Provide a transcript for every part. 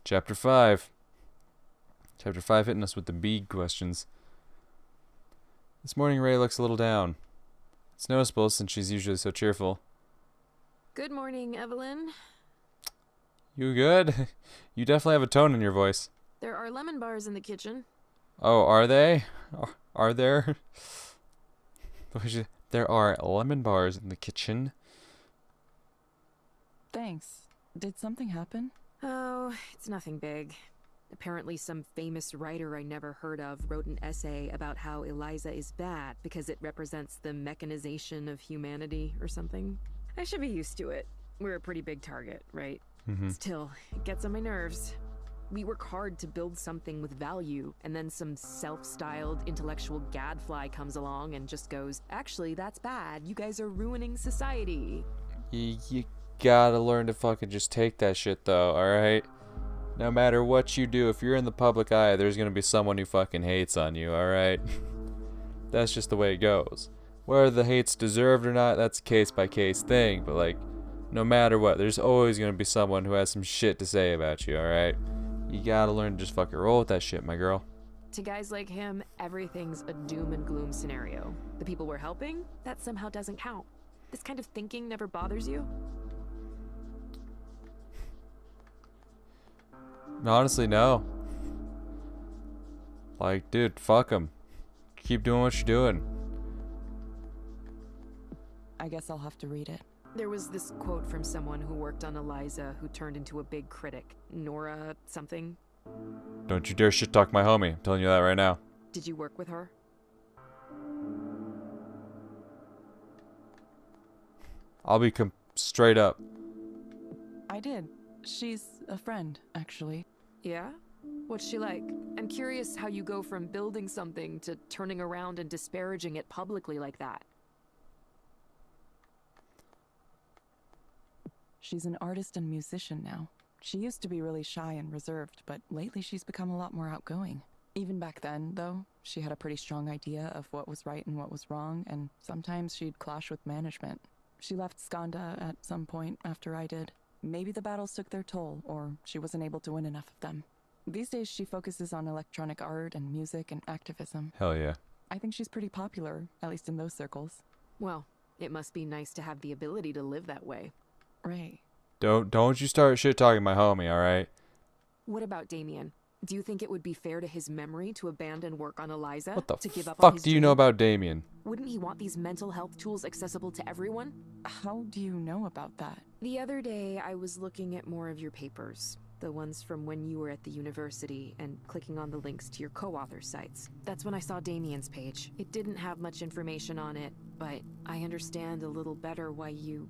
Chapter 5. Chapter 5 hitting us with the big questions. This morning Ray looks a little down. It's noticeable since she's usually so cheerful. Good morning, Evelyn. You good? You definitely have a tone in your voice. There are lemon bars in the kitchen. Oh, are they? Are there? There are lemon bars in the kitchen. Thanks. Did something happen? Oh, it's nothing big. Apparently some famous writer I never heard of wrote an essay about how Eliza is bad because it represents the mechanization of humanity or something. I should be used to it. We're a pretty big target, right? Still, it gets on my nerves. We work hard to build something with value, and then some self-styled intellectual gadfly comes along and just goes, actually, that's bad. You guys are ruining society. You gotta learn to fucking just take that shit though, alright? No matter what you do, if you're in the public eye, there's gonna be someone who fucking hates on you, alright? That's just the way it goes. Whether the hate's deserved or not, that's a case-by-case thing, but like, no matter what, there's always gonna be someone who has some shit to say about you, alright? You gotta learn to just fucking roll with that shit, my girl. To guys like him, everything's a doom and gloom scenario. The people we're helping, that somehow doesn't count. This kind of thinking never bothers you? Honestly, no. Like, dude, fuck them. Keep doing what you're doing. I guess I'll have to read it. There was this quote from someone who worked on Eliza who turned into a big critic. Nora something. Don't you dare shit talk my homie. I'm telling you that right now. Did you work with her? I'll be straight up. I did. She's a friend, actually. Yeah? What's she like? I'm curious how you go from building something to turning around and disparaging it publicly like that. She's an artist and musician now. She used to be really shy and reserved, but lately she's become a lot more outgoing. Even back then, though, she had a pretty strong idea of what was right and what was wrong, and sometimes she'd clash with management. She left Skanda at some point after I did. Maybe the battles took their toll, or she wasn't able to win enough of them. These days she focuses on electronic art and music and activism. Hell yeah. I think she's pretty popular, at least in those circles. Well, it must be nice to have the ability to live that way. Ray. Don't you start shit talking my homie, alright? What about Damien? Do you think it would be fair to his memory to abandon work on Eliza? What the to give up on fuck his do you dream? know about Damien? Wouldn't he want these mental health tools accessible to everyone? How do you know about that? The other day, I was looking at more of your papers. The ones from when you were at the university, and clicking on the links to your co-author sites. That's when I saw Damien's page. It didn't have much information on it, but I understand a little better why you...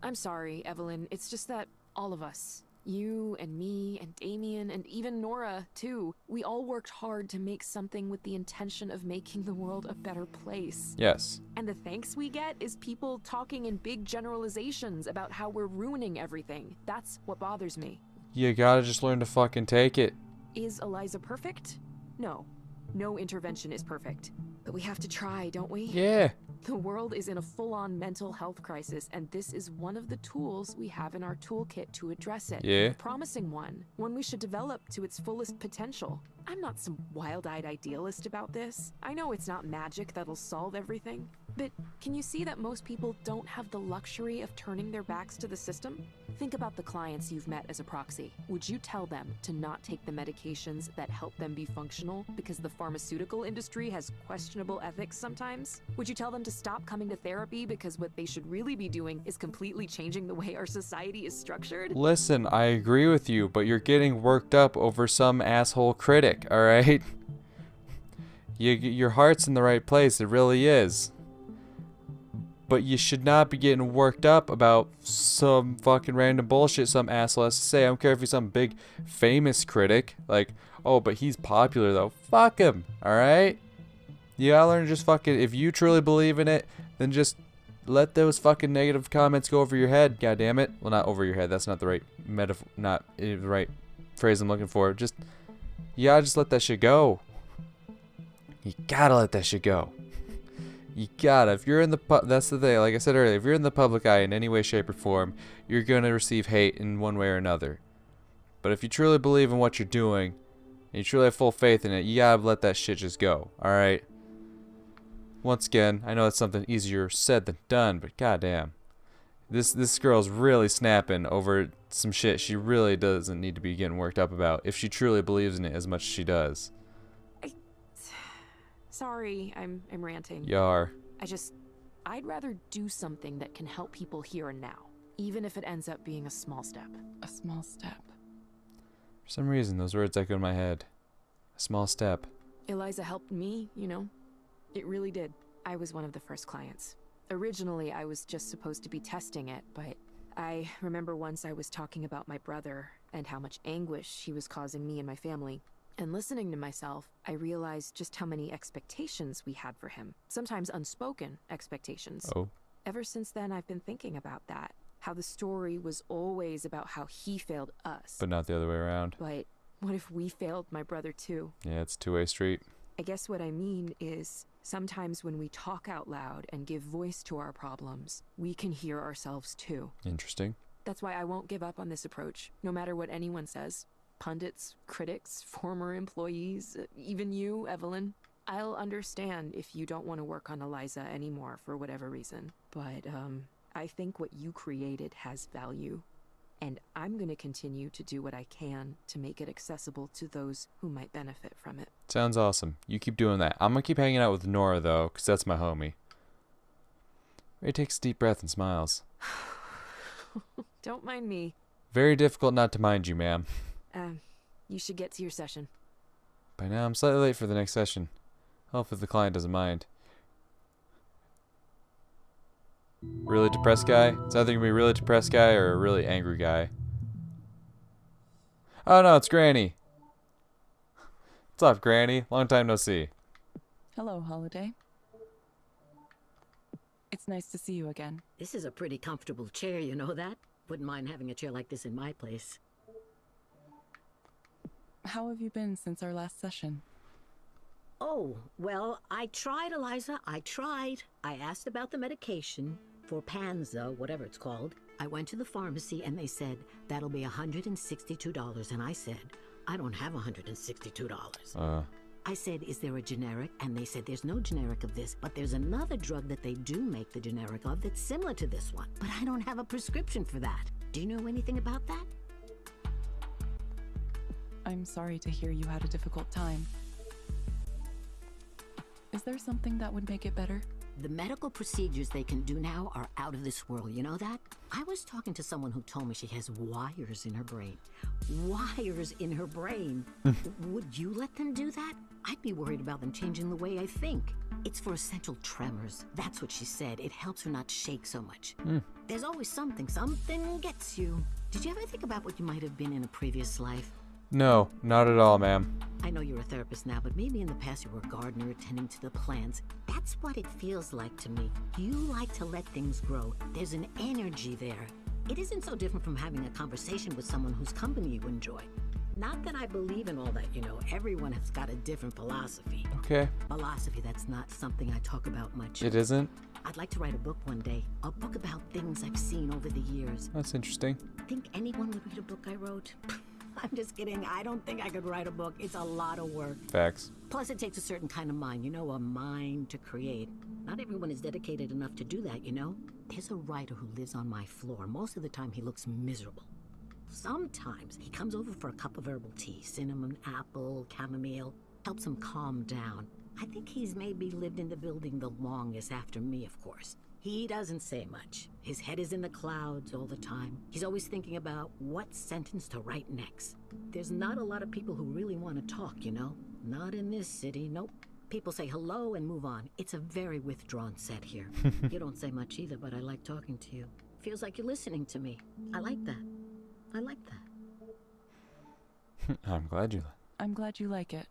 I'm sorry, Evelyn. It's just that all of us, you and me and Damien and even Nora, too, we all worked hard to make something with the intention of making the world a better place. Yes. And the thanks we get is people talking in big generalizations about how we're ruining everything. That's what bothers me. You gotta just learn to fucking take it. Is Eliza perfect? No. No intervention is perfect. But we have to try, don't we? Yeah. The world is in a full-on mental health crisis, and this is one of the tools we have in our toolkit to address it. Yeah. A promising one we should develop to its fullest potential. I'm not some wild-eyed idealist about this. I know it's not magic that'll solve everything. But can you see that most people don't have the luxury of turning their backs to the system? Think about the clients you've met as a proxy. Would you tell them to not take the medications that help them be functional because the pharmaceutical industry has questionable ethics sometimes? Would you tell them to stop coming to therapy because what they should really be doing is completely changing the way our society is structured? Listen, I agree with you, but you're getting worked up over some asshole critic, alright? Your heart's in the right place, it really is. But you should not be getting worked up about some fucking random bullshit some asshole has to say. I don't care if he's some big famous critic. Like, oh, but he's popular though. Fuck him, alright? You gotta learn to just fucking, if you truly believe in it, then just let those fucking negative comments go over your head, god damn it. Well, not over your head, that's not the right metaphor, not the right phrase I'm looking for. Just, you gotta just let that shit go. You gotta let that shit go. You gotta. If you're in the that's the thing. Like I said earlier, if you're in the public eye in any way, shape, or form, you're gonna receive hate in one way or another. But if you truly believe in what you're doing, and you truly have full faith in it, you gotta let that shit just go, alright? Once again, I know it's something easier said than done, but goddamn. This girl's really snapping over some shit she really doesn't need to be getting worked up about if she truly believes in it as much as she does. Sorry, I'm ranting. Yar. I'd rather do something that can help people here and now, even if it ends up being a small step. A small step. For some reason, those words echo in my head. A small step. Eliza helped me, you know. It really did. I was one of the first clients. Originally, I was just supposed to be testing it, but I remember once I was talking about my brother and how much anguish he was causing me and my family. And listening to myself, I realized just how many expectations we had for him. Sometimes unspoken expectations. Oh. Ever since then, I've been thinking about that. How the story was always about how he failed us. But not the other way around. But what if we failed my brother too? Yeah, it's a two-way street. I guess what I mean is, sometimes when we talk out loud and give voice to our problems, we can hear ourselves too. Interesting. That's why I won't give up on this approach, no matter what anyone says. Pundits, critics, former employees, even you, Evelyn. I'll understand if you don't want to work on Eliza anymore for whatever reason. But, I think what you created has value. And I'm going to continue to do what I can to make it accessible to those who might benefit from it. Sounds awesome. You keep doing that. I'm gonna keep hanging out with Nora, though, because that's my homie. Ray takes a deep breath and smiles. Don't mind me. Very difficult not to mind you, ma'am. You should get to your session. By now, I'm slightly late for the next session. Hopefully the client doesn't mind. Really depressed guy? It's either gonna be a really depressed guy or a really angry guy. Oh no, it's Granny. What's up, Granny? Long time no see. Hello, Holiday. It's nice to see you again. This is a pretty comfortable chair, you know that? Wouldn't mind having a chair like this in my place. How have you been since our last session? Oh, well, I tried, Eliza. I tried. I asked about the medication for Panza, whatever it's called. I went to the pharmacy and they said, that'll be $162. And I said, I don't have $162. I said, is there a generic? And they said, there's no generic of this, but there's another drug that they do make the generic of that's similar to this one. But I don't have a prescription for that. Do you know anything about that? I'm sorry to hear you had a difficult time. Is there something that would make it better? The medical procedures they can do now are out of this world, you know that? I was talking to someone who told me she has wires in her brain. Wires in her brain. Would you let them do that? I'd be worried about them changing the way I think. It's for essential tremors. That's what she said. It helps her not shake so much. There's always something gets you. Did you ever think about what you might have been in a previous life? No, not at all, ma'am. I know you're a therapist now, but maybe in the past you were a gardener tending to the plants. That's what it feels like to me. You like to let things grow. There's an energy there. It isn't so different from having a conversation with someone whose company you enjoy. Not that I believe in all that, you know. Everyone has got a different philosophy. Okay. Philosophy, that's not something I talk about much. It isn't? I'd like to write a book one day. A book about things I've seen over the years. That's interesting. Think anyone would read a book I wrote? I'm just kidding. I don't think I could write a book. It's a lot of work. Facts. Plus, it takes a certain kind of mind, you know, a mind to create. Not everyone is dedicated enough to do that, you know? There's a writer who lives on my floor. Most of the time, he looks miserable. Sometimes he comes over for a cup of herbal tea, cinnamon, apple, chamomile. Helps him calm down. I think he's maybe lived in the building the longest after me, of course. He doesn't say much. His head is in the clouds all the time. He's always thinking about what sentence to write next. There's not a lot of people who really want to talk, you know? Not in this city, nope. People say hello and move on. It's a very withdrawn set here. You don't say much either, but I like talking to you. Feels like you're listening to me. I like that. I like that. I'm glad you like it.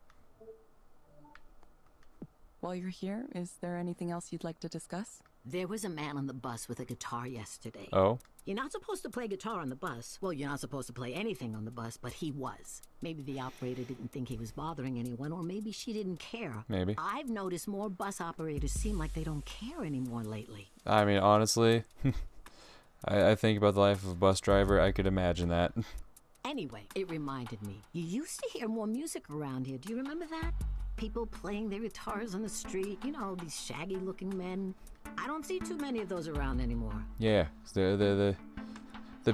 While you're here, is there anything else you'd like to discuss? There was a man on the bus with a guitar yesterday. Oh? You're not supposed to play guitar on the bus. Well, you're not supposed to play anything on the bus, but he was. Maybe the operator didn't think he was bothering anyone, or maybe she didn't care. Maybe. I've noticed more bus operators seem like they don't care anymore lately. I mean, honestly, I think about the life of a bus driver. I could imagine that. Anyway, it reminded me. You used to hear more music around here. Do you remember that? People playing their guitars on the street. You know, these shaggy-looking men. I don't see too many of those around anymore. Yeah, the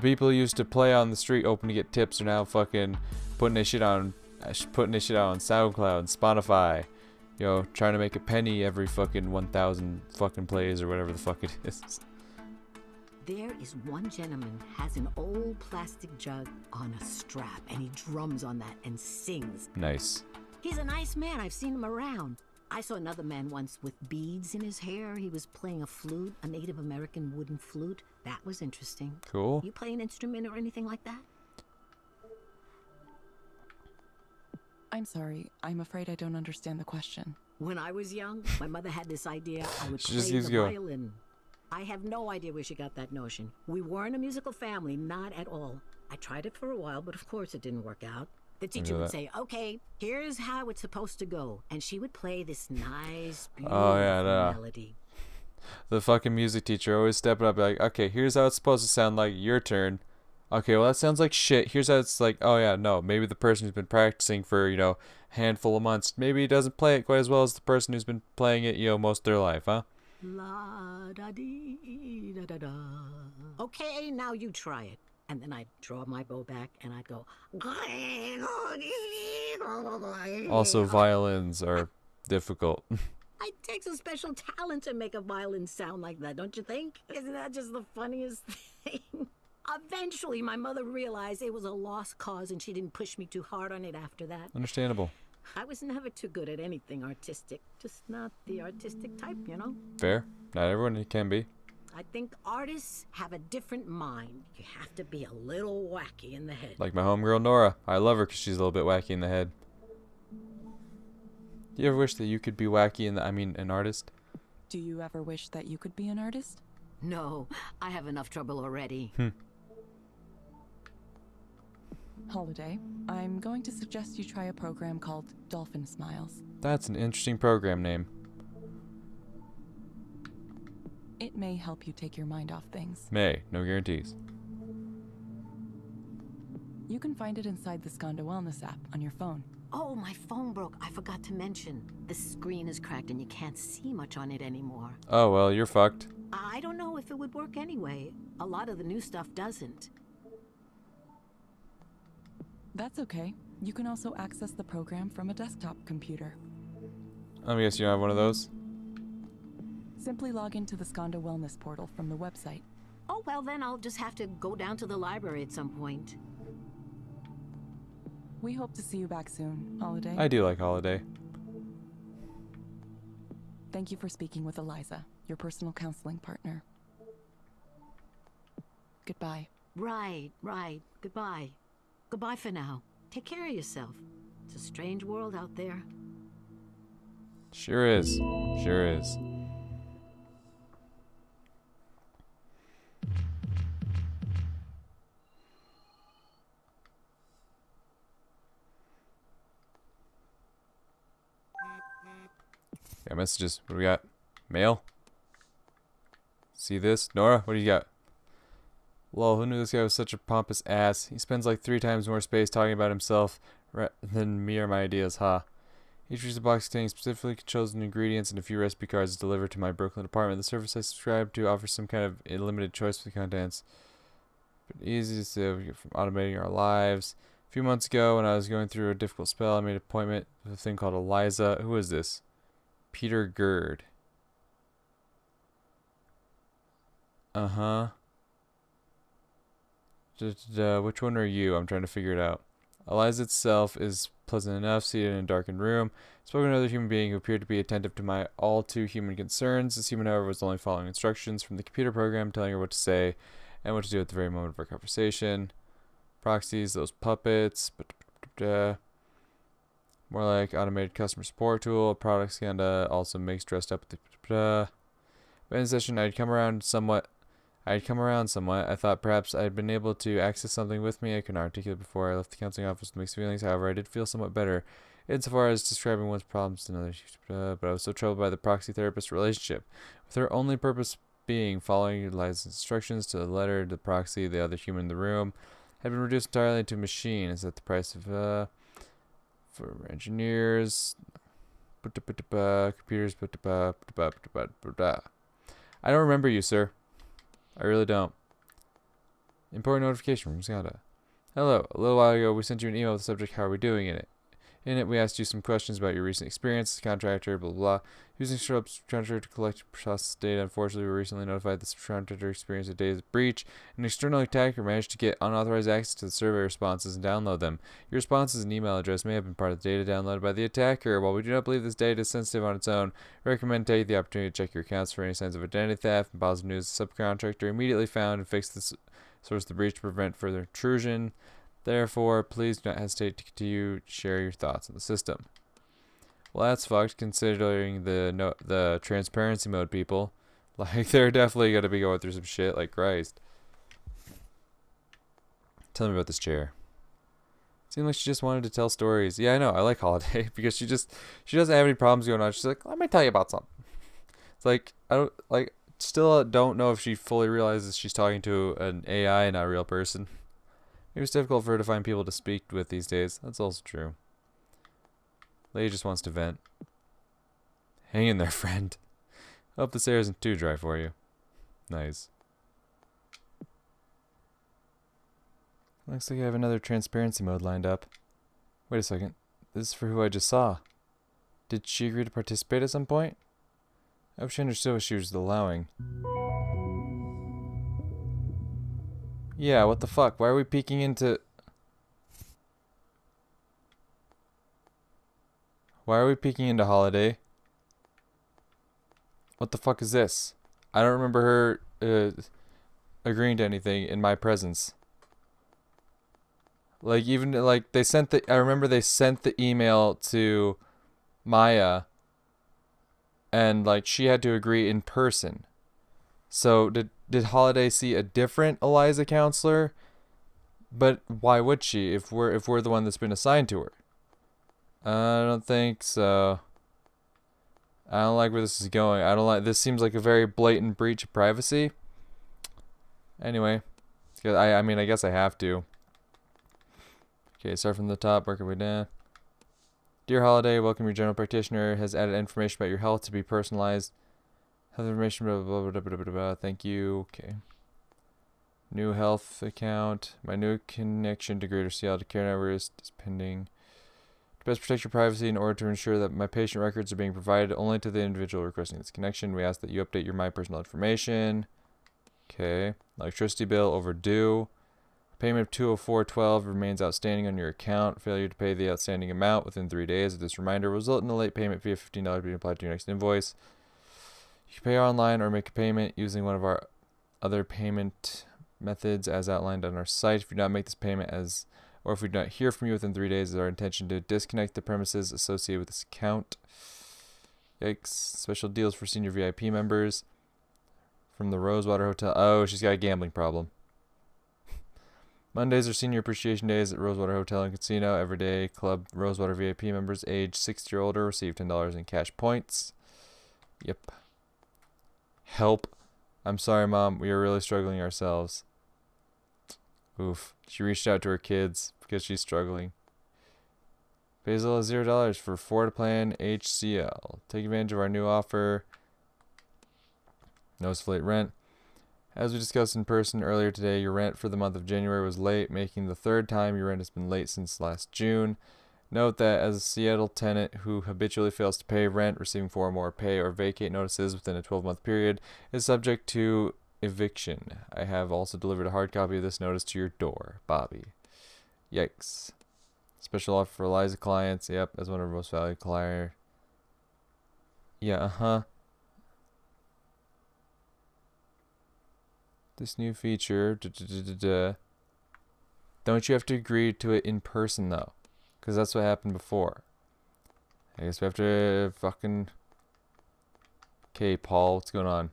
people who used to play on the street hoping to get tips are now fucking putting this shit on SoundCloud and Spotify. You know, trying to make a penny every fucking 1,000 fucking plays or whatever the fuck it is. There is one gentleman has an old plastic jug on a strap, and he drums on that and sings. Nice. He's a nice man. I've seen him around. I saw another man once with beads in his hair. He was playing a flute, a Native American wooden flute. That was interesting. Cool. You play an instrument or anything like that? I'm sorry. I'm afraid I don't understand the question. When I was young, my mother had this idea I would She just play keeps the going. violin. I have no idea where she got that notion. We weren't a musical family, not at all. I tried it for a while, but of course it didn't work out. The teacher would say, okay, here's how it's supposed to go. And she would play this nice, beautiful melody. The fucking music teacher always stepping up like, okay, here's how it's supposed to sound like, your turn. Okay, well that sounds like shit. Here's how it's like, oh yeah, no, maybe the person who's been practicing for, you know, a handful of months, maybe he doesn't play it quite as well as the person who's been playing it, you know, most of their life, huh? La da dee da da da. Okay, now you try it. And then I'd draw my bow back and I'd go. Also, violins are difficult. It takes a special talent to make a violin sound like that, don't you think? Isn't that just the funniest thing? Eventually, my mother realized it was a lost cause and she didn't push me too hard on it after that. Understandable. I was never too good at anything artistic. Just not the artistic type, you know? Fair. Not everyone can be. I think artists have a different mind. You have to be a little wacky in the head. Like my homegirl Nora. I love her because she's a little bit wacky in the head. Do you ever wish that you could be wacky an artist? Do you ever wish that you could be an artist? No, I have enough trouble already. Holiday, I'm going to suggest you try a program called Dolphin Smiles. That's an interesting program name. It may help you take your mind off things. May. No guarantees. You can find it inside the Skanda Wellness app on your phone. Oh, my phone broke. I forgot to mention. The screen is cracked and you can't see much on it anymore. Oh, well, you're fucked. I don't know if it would work anyway. A lot of the new stuff doesn't. That's okay. You can also access the program from a desktop computer. I guess you don't have one of those. Simply log into the Skanda Wellness portal from the website. Oh, well, then I'll just have to go down to the library at some point. We hope to see you back soon, Holiday. I do like Holiday. Thank you for speaking with Eliza, your personal counseling partner. Goodbye. Right. Goodbye. Goodbye for now. Take care of yourself. It's a strange world out there. Sure is. Sure is. Got messages. What do we got? Mail? See this? Nora, what do you got? Lol, who knew this guy was such a pompous ass? He spends like 3 times more space talking about himself than me or my ideas, huh? Each piece of box containing specifically chosen ingredients and a few recipe cards is delivered to my Brooklyn apartment. The service I subscribe to offers some kind of limited choice for the contents. But easy to from automating our lives. A few months ago, when I was going through a difficult spell, I made an appointment with a thing called Eliza. Who is this? Peter Gerd. Uh-huh. Which one are you? I'm trying to figure it out. Eliza itself is pleasant enough, seated in a darkened room. Spoke to another human being who appeared to be attentive to my all-too-human concerns. This human, however, was only following instructions from the computer program, telling her what to say and what to do at the very moment of our conversation. Proxies, those puppets. More like automated customer support tool. Products kinda also makes dressed up. But in session, I'd come around somewhat. I thought perhaps I had been able to access something with me I couldn't articulate before I left the counseling office with mixed feelings. However, I did feel somewhat better insofar as describing one's problems to another. But I was so troubled by the proxy therapist relationship, with her only purpose being following Eliza's instructions to the letter to the proxy, the other human in the room. had been reduced entirely to a machine. Is that the price of for engineers? Computers. I don't remember you, sir. I really don't. Important notification from Scada. Hello. A little while ago, we sent you an email with the subject, how are we doing in it? In it, we asked you some questions about your recent experience as a contractor, blah, blah, blah. Using subcontractor to collect process data. Unfortunately, we were recently notified the subcontractor experienced a data breach. An external attacker managed to get unauthorized access to the survey responses and download them. Your responses and email address may have been part of the data downloaded by the attacker. While we do not believe this data is sensitive on its own, we recommend taking the opportunity to check your accounts for any signs of identity theft. And positive news, the subcontractor immediately found and fixed the source of the breach to prevent further intrusion. Therefore, please do not hesitate to continue to share your thoughts on the system. Well, that's fucked, considering the transparency mode people. Like, they're definitely going to be going through some shit, like Christ. Tell me about this chair. Seemed like she just wanted to tell stories. Yeah, I know, I like Holiday, because she doesn't have any problems going on. She's like, let me tell you about something. It's like, still don't know if she fully realizes she's talking to an AI and not a real person. Maybe it's difficult for her to find people to speak with these days. That's also true. Lady just wants to vent. Hang in there, friend. Hope this air isn't too dry for you. Nice. Looks like I have another transparency mode lined up. Wait a second. This is for who I just saw. Did she agree to participate at some point? I hope she understood what she was allowing. Yeah, what the fuck? Why are we peeking into... Why are we peeking into Holiday? What the fuck is this? I don't remember her agreeing to anything in my presence. Like, even, like, they sent the... I remember they sent the email to Maya. And, like, she had to agree in person. So, did Holiday see a different Eliza counselor? But why would she if we're the one that's been assigned to her? I don't think so. I don't like where this is going. I don't like this. Seems like a very blatant breach of privacy. Anyway, I mean I guess I have to. Okay, start from the top, work our way down. Dear Holiday, welcome. Your general practitioner has added information about your health to be personalized. Health information, blah, blah, blah, blah, blah, blah, blah. Thank you. Okay. New health account. My new connection to Greater Seattle Care Network is pending. To best protect your privacy, in order to ensure that my patient records are being provided only to the individual requesting this connection, we ask that you update your My Personal information. Okay. Electricity bill overdue. Payment of $204.12 remains outstanding on your account. Failure to pay the outstanding amount within 3 days of this reminder will result in a late payment fee of $15 being applied to your next invoice. You can pay online or make a payment using one of our other payment methods as outlined on our site. If you do not make this payment or if we do not hear from you within 3 days, it is our intention to disconnect the premises associated with this account. Yikes. Special deals for senior VIP members from the Rosewater Hotel. Oh, she's got a gambling problem. Mondays are senior appreciation days at Rosewater Hotel and Casino. Everyday Club Rosewater VIP members age 60 or older receive $10 in cash points. Yep. Help. I'm sorry, Mom. We are really struggling ourselves. Oof. She reached out to her kids because she's struggling. Basil is $0 for Ford Plan HCL. Take advantage of our new offer. No slate rent. As we discussed in person earlier today, your rent for the month of January was late, making the third time your rent has been late since last June. Note that as a Seattle tenant who habitually fails to pay rent, receiving 4 or more pay or vacate notices within a 12-month period is subject to eviction. I have also delivered a hard copy of this notice to your door. Bobby. Yikes. Special offer for Eliza clients. Yep, as one of our most valued clients. Yeah, This new feature. Don't you have to agree to it in person, though? Because that's what happened before. I guess we have to fucking... Okay, Paul, what's going on?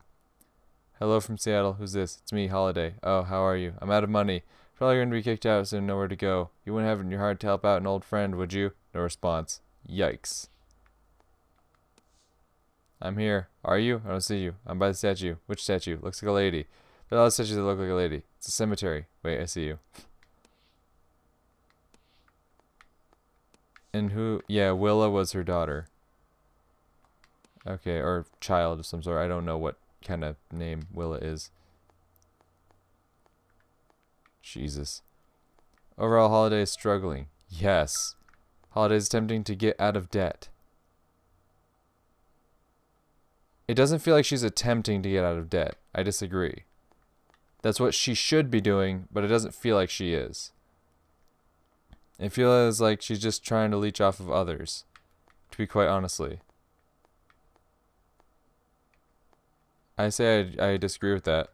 Hello from Seattle. Who's this? It's me, Holiday. Oh, how are you? I'm out of money. Probably going to be kicked out, so nowhere to go. You wouldn't have it in your heart to help out an old friend, would you? No response. Yikes. I'm here. Are you? I don't see you. I'm by the statue. Which statue? Looks like a lady. There are a lot of statues that look like a lady. It's a cemetery. Wait, I see you. And who? Yeah, Willa was her daughter. Okay, or child of some sort. I don't know what kind of name Willa is. Jesus. Overall, Holiday is struggling. Yes. Holiday is attempting to get out of debt. It doesn't feel like she's attempting to get out of debt. I disagree. That's what she should be doing, but it doesn't feel like she is. It feels like she's just trying to leech off of others, to be quite honestly. I say I disagree with that.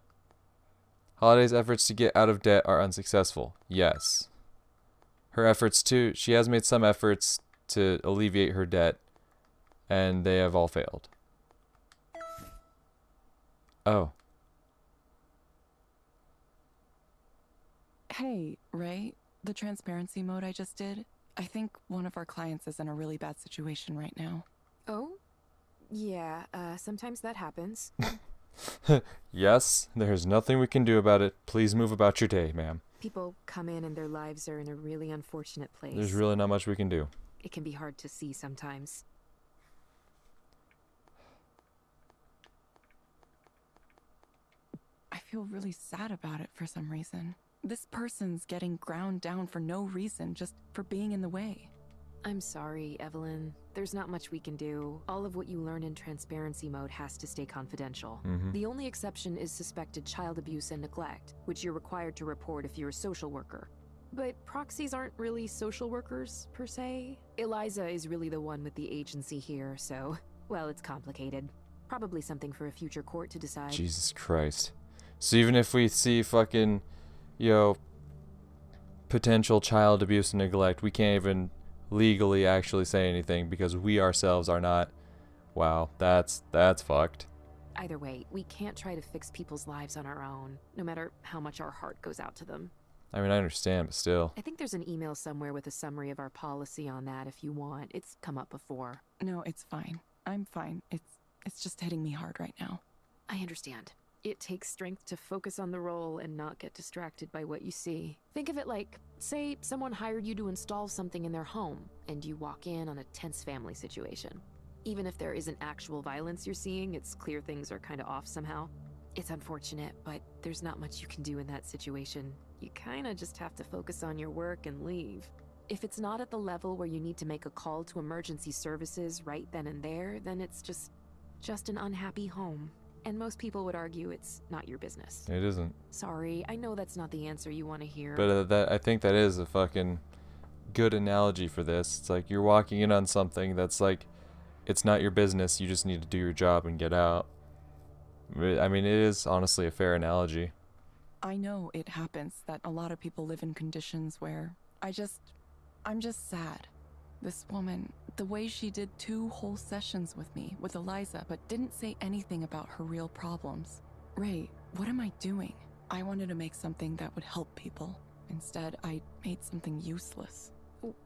Holiday's efforts to get out of debt are unsuccessful. Yes. Her efforts too, she has made some efforts to alleviate her debt, and they have all failed. Oh. Hey, Ray, the transparency mode I just did, I think one of our clients is in a really bad situation right now. Oh? Yeah, sometimes that happens. Yes, there's nothing we can do about it. Please move about your day, ma'am. People come in and their lives are in a really unfortunate place. There's really not much we can do. It can be hard to see sometimes. I feel really sad about it for some reason. This person's getting ground down for no reason, just for being in the way. I'm sorry, Evelyn. There's not much we can do. All of what you learn in transparency mode has to stay confidential. The only exception is suspected child abuse and neglect, which you're required to report if you're a social worker. But proxies aren't really social workers, per se. Eliza is really the one with the agency here, so, well, it's complicated. Probably something for a future court to decide. Jesus Christ. So even if we see fucking, potential child abuse and neglect, we can't even legally actually say anything because we ourselves are not. Wow, that's fucked. Either way, we can't try to fix people's lives on our own, no matter how much our heart goes out to them. I mean, I understand, but still. I think there's an email somewhere with a summary of our policy on that if you want. It's come up before. No, it's fine. I'm fine. It's just hitting me hard right now. I understand. It takes strength to focus on the role and not get distracted by what you see. Think of it like, say someone hired you to install something in their home, and you walk in on a tense family situation. Even if there isn't actual violence you're seeing, it's clear things are kind of off somehow. It's unfortunate, but there's not much you can do in that situation. You kind of just have to focus on your work and leave. If it's not at the level where you need to make a call to emergency services right then and there, then it's just an unhappy home. And most people would argue it's not your business. It isn't. Sorry, I know that's not the answer you want to hear. But I think that is a fucking good analogy for this. It's like you're walking in on something that's like, it's not your business. You just need to do your job and get out. I mean, it is honestly a fair analogy. I know it happens that a lot of people live in conditions where I'm just sad. This woman, the way she did 2 whole sessions with me, with Eliza, but didn't say anything about her real problems. Ray, what am I doing? I wanted to make something that would help people. Instead, I made something useless.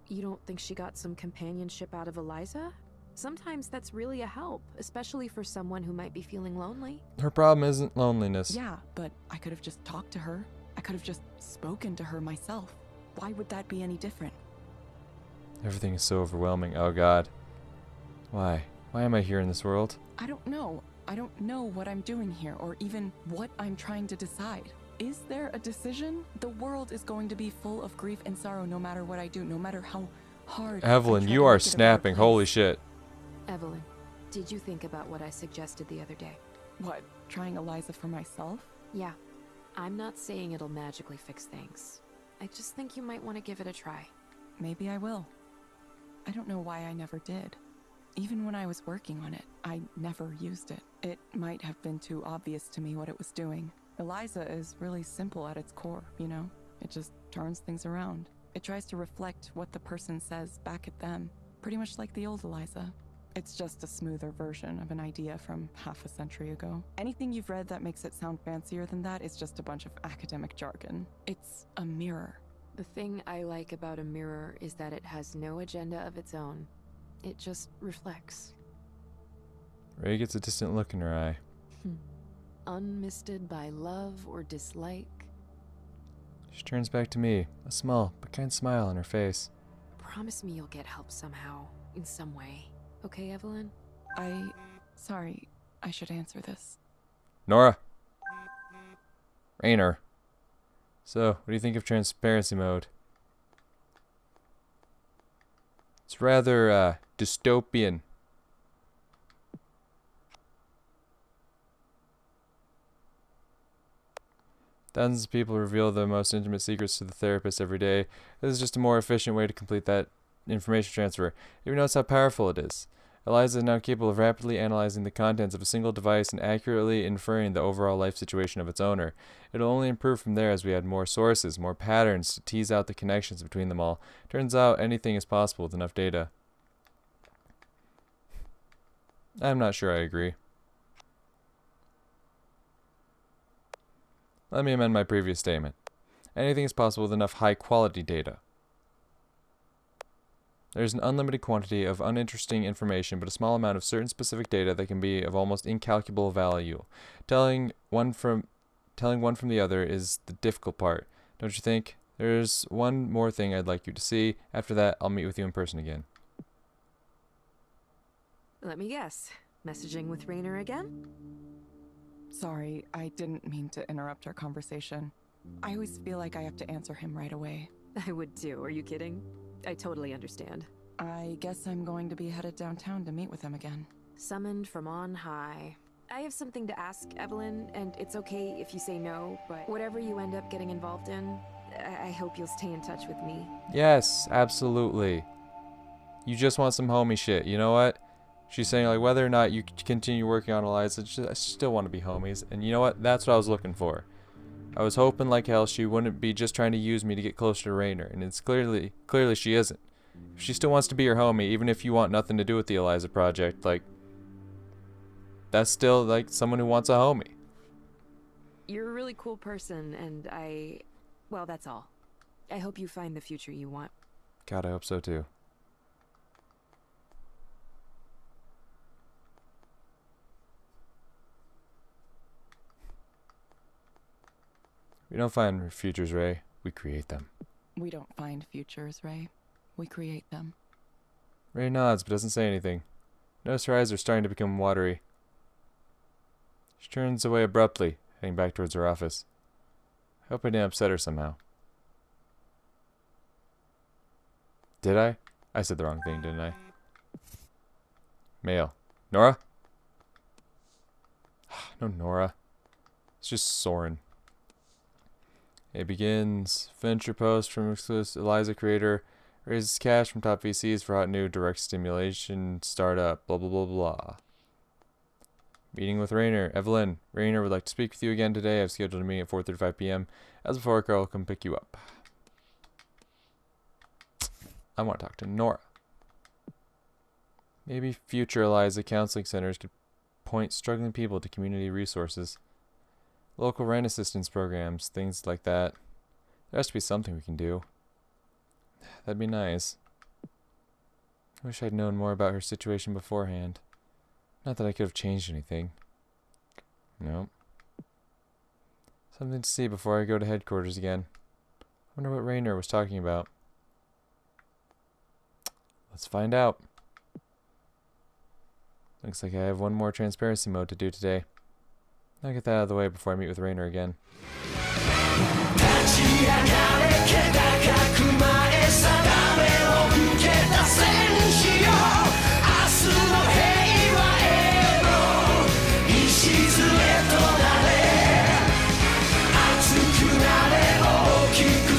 You don't think she got some companionship out of Eliza? Sometimes that's really a help, especially for someone who might be feeling lonely. Her problem isn't loneliness. Yeah, but I could have just talked to her. I could have just spoken to her myself. Why would that be any different? Everything is so overwhelming. Oh God. Why? Why am I here in this world? I don't know. I don't know what I'm doing here or even what I'm trying to decide. Is there a decision? The world is going to be full of grief and sorrow no matter what I do, no matter how hard. Evelyn, I try you to are make it a better snapping. place. Holy shit. Evelyn, did you think about what I suggested the other day? What? Trying Eliza for myself? Yeah. I'm not saying it'll magically fix things. I just think you might want to give it a try. Maybe I will. I don't know why I never did. Even when I was working on it, I never used it. It might have been too obvious to me what it was doing. Eliza is really simple at its core, you know? It just turns things around. It tries to reflect what the person says back at them, pretty much like the old Eliza. It's just a smoother version of an idea from half a century ago. Anything you've read that makes it sound fancier than that is just a bunch of academic jargon. It's a mirror. The thing I like about a mirror is that it has no agenda of its own. It just reflects. Ray gets a distant look in her eye. Unmisted by love or dislike. She turns back to me, a small but kind smile on her face. promise me you'll get help somehow, in some way. Okay, Evelyn? Sorry, I should answer this. Nora. Rainer. So, what do you think of transparency mode? It's rather, dystopian. Thousands of people reveal their most intimate secrets to the therapist every day. This is just a more efficient way to complete that information transfer. Even notice how powerful it is. Eliza is now capable of rapidly analyzing the contents of a single device and accurately inferring the overall life situation of its owner. It will only improve from there as we add more sources, more patterns to tease out the connections between them all. Turns out anything is possible with enough data. I'm not sure I agree. Let me amend my previous statement. Anything is possible with enough high-quality data. There's an unlimited quantity of uninteresting information, but a small amount of certain specific data that can be of almost incalculable value. Telling one from the other is the difficult part, don't you think? There's one more thing I'd like you to see. After that, I'll meet with you in person again. Let me guess. Messaging with Rainer again? Sorry, I didn't mean to interrupt our conversation. I always feel like I have to answer him right away. I would too, are you kidding? I totally understand. I guess I'm going to be headed downtown to meet with him again. Summoned from on high. I have something to ask, Evelyn, and it's okay if you say no, but whatever you end up getting involved in, I hope you'll stay in touch with me. Yes, absolutely. You just want some homie shit, you know what? She's saying, like, whether or not you continue working on Eliza, I still want to be homies. And you know what? That's what I was looking for. I was hoping like hell she wouldn't be just trying to use me to get closer to Rainer. And it's clearly she isn't. If she still wants to be your homie, even if you want nothing to do with the Eliza project, like, that's still, like, someone who wants a homie. You're a really cool person, and well, that's all. I hope you find the future you want. God, I hope so too. We don't find futures, Ray. We create them. We don't find futures, Ray. We create them. Ray nods, but doesn't say anything. Notice her eyes are starting to become watery. She turns away abruptly, heading back towards her office. I hope I didn't upset her somehow. Did I? I said the wrong thing, didn't I? Mail. Nora? No, Nora. It's just Soren. It begins. Venture post from exclusive Eliza creator. Raises cash from top VCs for hot new direct stimulation startup. Blah, blah, blah, blah. Meeting with Rainer. Evelyn. Rainer would like to speak with you again today. I've scheduled a meeting at 4:35 p.m. As before, Carl will come pick you up. I want to talk to Nora. Maybe future Eliza counseling centers could point struggling people to community resources. Local rent assistance programs, things like that. There has to be something we can do. That'd be nice. I wish I'd known more about her situation beforehand. Not that I could have changed anything. Nope. Something to see before I go to headquarters again. Wonder what Rainer was talking about. Let's find out. Looks like I have one more transparency mode to do today. I'll get that out of the way before I meet with Rainer again. Keep